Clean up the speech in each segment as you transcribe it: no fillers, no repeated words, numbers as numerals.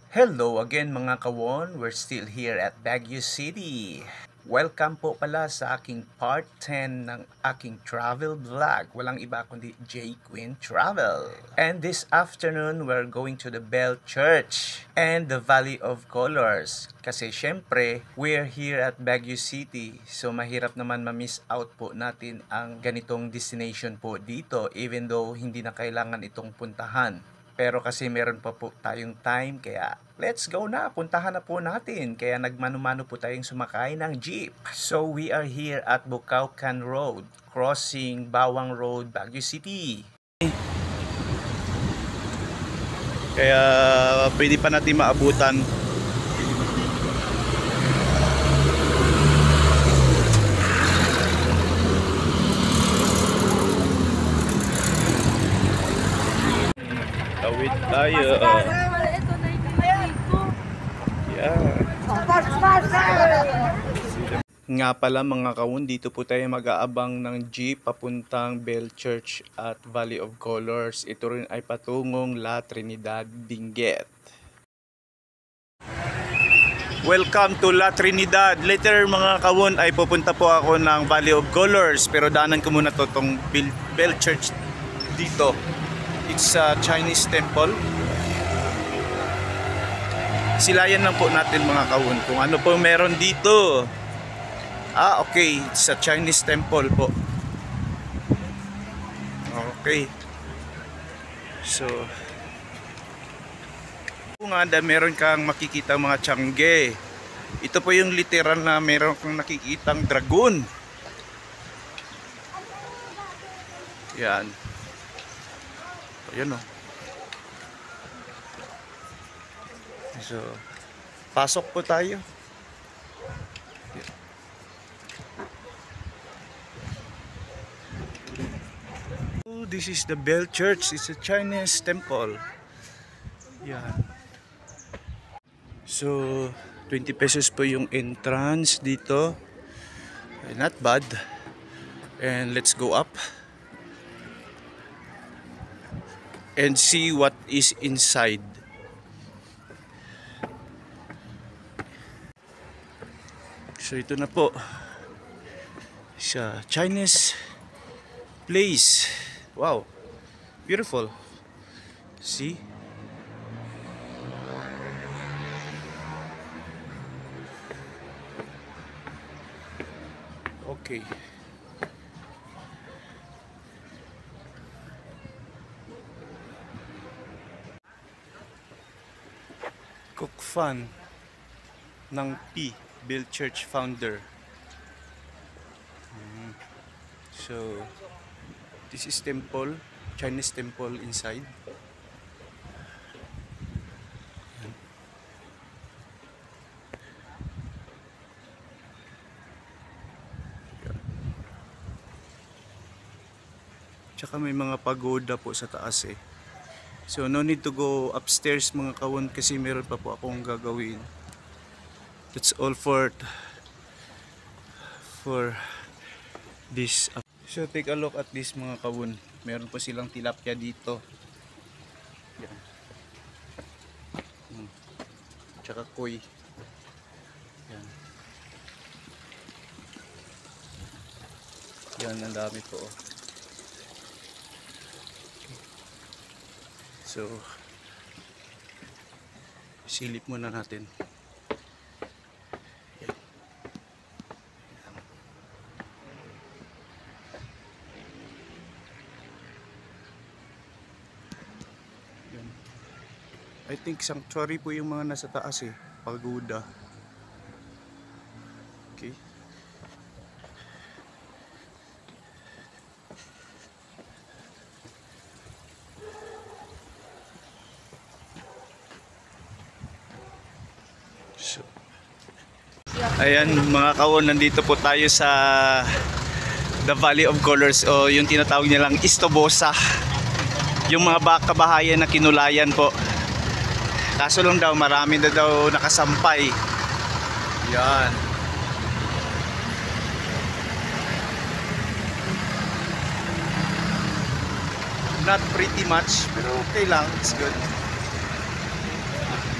Hello again mga kawon, we're still here at Baguio City. Welcome po pala sa aking part 10 ng aking travel vlog. Walang iba kundi J Queen Travel. And this afternoon, we're going to the Bell Church and the Valley of Colors. Kasi syempre, we're here at Baguio City. So mahirap naman ma-miss out po natin ang ganitong destination po dito even though hindi na kailangan itong puntahan. Pero kasi meron pa po tayong time, kaya let's go na, puntahan na po natin. Kaya nagmano-mano po tayong sumakay ng jeep. So we are here at Bukaucan Road, crossing Bawang Road, Baguio City. Kaya pwede pa natin maabutan. Tawid tayo. Yeah. Nga pala mga kawon, dito po tayo mag-aabang ng jeep papuntang Bell Church at Valley of Colors. Ito rin ay patungong La Trinidad, Benguet. Welcome to La Trinidad. Later mga kawon ay pupunta po ako ng Valley of Colors, pero daanan ko muna to tong Bell Church dito. It's a Chinese temple. Silayan lang po natin mga kawon kung ano po meron dito. Okay, it's a Chinese temple po. Okay. So nga meron kang makikita mga tiyangge. Ito po yung literal na meron kang nakikitang dragon. Yan. Ayan o. So, pasok po tayo. This is the Bell Church. It's a Chinese temple. Yan. So, 20 pesos po yung entrance dito. Not bad. And let's go up and see what is inside. So ito na po sa Chinese place. Wow, beautiful. See? Okay. Cook Fan ng P. Bell Church founder. So this is temple, Chinese temple inside. Tsaka may mga pagoda po sa taas eh. So no need to go upstairs mga kawon kasi meron pa po akong gagawin. That's all for this. So take a look at this mga kawon. Meron po silang tilapia dito. Yan. Tsaka koi. Yan. Yan, ang dami po. So silip muna natin. I think sanctuary po yung mga nasa taas eh. Pagoda. Okay. So, ayan mga kawon, nandito po tayo sa The Valley of Colors o yung tinatawag nilang Istobosa. Yung mga kabahayan na kinulayan po. Kaso lang daw marami na daw nakasampay. Yan. Not pretty much, pero okay lang, it's good.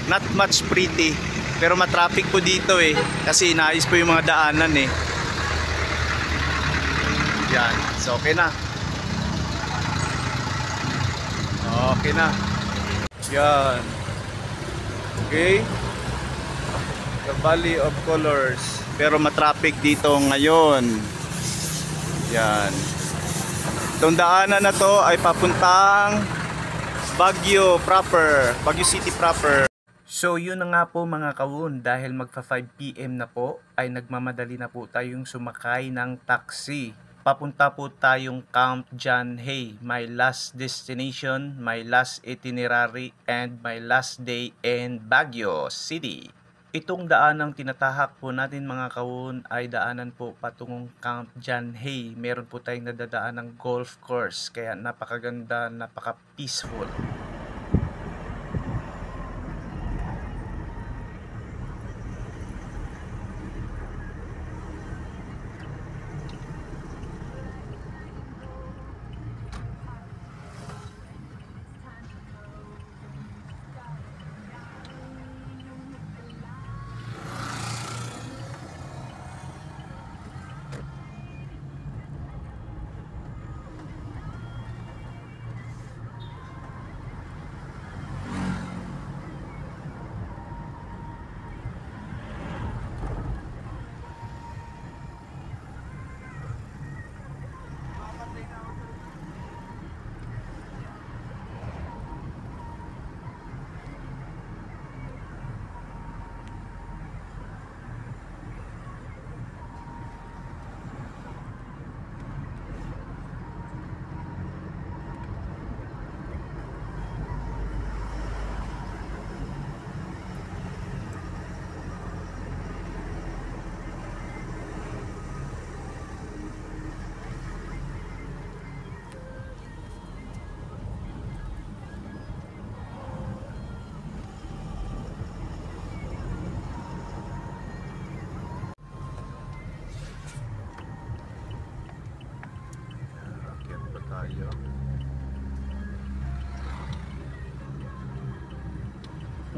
not much pretty. Pero matraffic po dito eh. Kasi inaayos po yung mga daanan eh. Yan. So okay na. Okay na. Yan. Okay. The Valley of Colors. Pero matraffic dito ngayon. Yan. Itong daanan na to ay papuntang Baguio proper. Baguio City proper. So yun na nga po mga kawon, dahil magpa 5 PM na po ay nagmamadali na po tayong sumakay ng taxi. Papunta po tayong Camp John Hay, my last destination, my last itinerary, and my last day in Baguio City. Itong daanang tinatahak po natin mga kawon ay daanan po patungong Camp John Hay. Meron po tayong nadadaan ng golf course, kaya napakaganda, napaka-peaceful.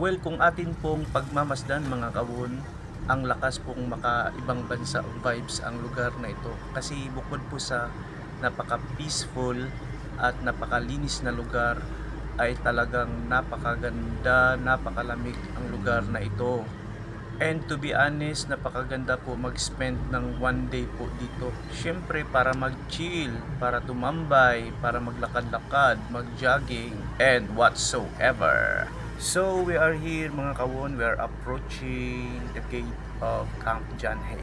Well, kung atin pong pagmamasdan mga kawon, ang lakas pong makaibang bansa vibes ang lugar na ito. Kasi bukod po sa napaka-peaceful at napakalinis na lugar, ay talagang napakaganda, napakalamig ang lugar na ito. And to be honest, napakaganda po mag-spend ng one day po dito. Siyempre para mag-chill, para tumambay, para maglakad-lakad, mag-jogging, and whatsoever. So we are here mga kawon, we are approaching the gate of Camp John Hay.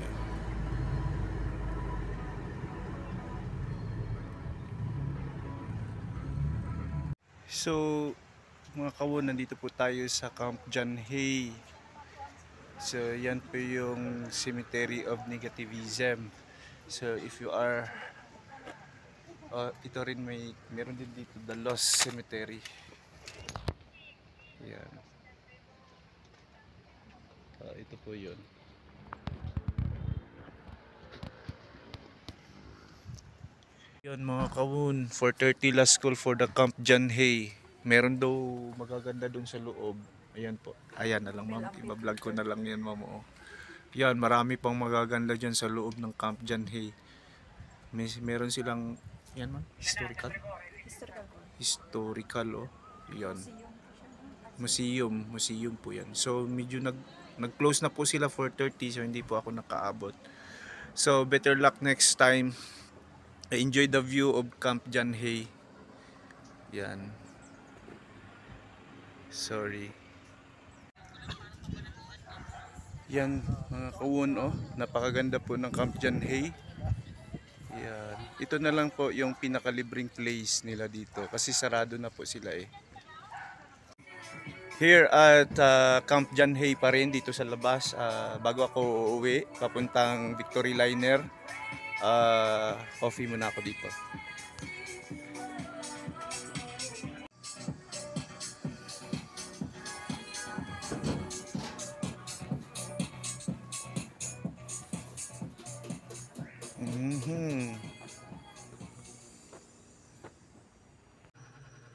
So mga kawon, nandito po tayo sa Camp John Hay. So yan po yung Cemetery of Negativism. So if you are ito rin meron din dito, the Lost Cemetery. Yan. Ito po yun. Yan mga kawon, 4:30 last call for the Camp John Hay. Meron daw magaganda dun sa loob. Ayan po. Ayan na lang ma'am. Iba-vlog ko na lang yan ma'am. Yan, marami pang magaganda dyan sa loob ng Camp John Hay. Meron silang, yan ma'am, historical oh. Yan. Museum po yan. So medyo nag-close na po sila 4:30, so hindi po ako nakaabot. So better luck next time. Enjoy the view of Camp John Hay. Yan. Sorry. Yan mga kawon oh, napakaganda po ng Camp John Hay. Yan. Ito na lang po yung pinakalibreng place nila dito kasi sarado na po sila eh. Here at Camp John Hay pa rin dito sa labas, bago ako uuwi papuntang Victory Liner, coffee muna ako dito.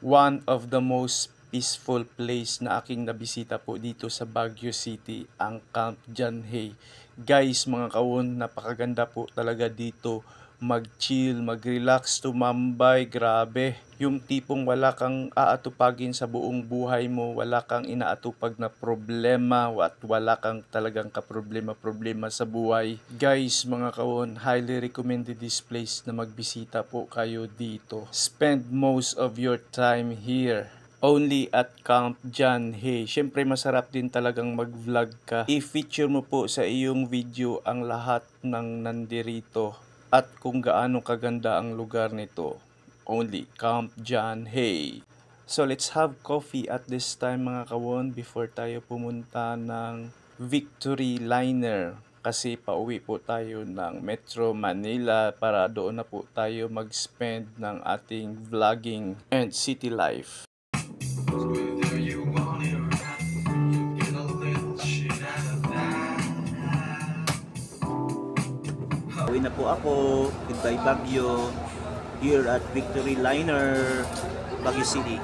One of the most peaceful place na aking nabisita po dito sa Baguio City, ang Camp John Hay. Guys, mga kawon, napakaganda po talaga dito. Mag-chill, mag-relax, tumambay, grabe. Yung tipong wala kang aatupagin sa buong buhay mo, wala kang inaatupag na problema, at wala kang talagang kaproblema-problema sa buhay. Guys, mga kawon, highly recommended this place na magbisita po kayo dito. Spend most of your time here. Only at Camp John Hay. Siyempre masarap din talagang mag-vlog ka. I-feature mo po sa iyong video ang lahat ng nandirito at kung gaano kaganda ang lugar nito. Only Camp John Hay. So let's have coffee at this time, mga kawon, before tayo pumunta ng Victory Liner. Kasi pauwi po tayo ng Metro Manila para doon na po tayo mag-spend ng ating vlogging and city life. Uwi na po ako. Goodbye Baguio. Here at Victory Liner, Baguio City.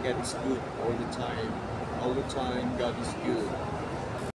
God is good all the time. All the time, God is good.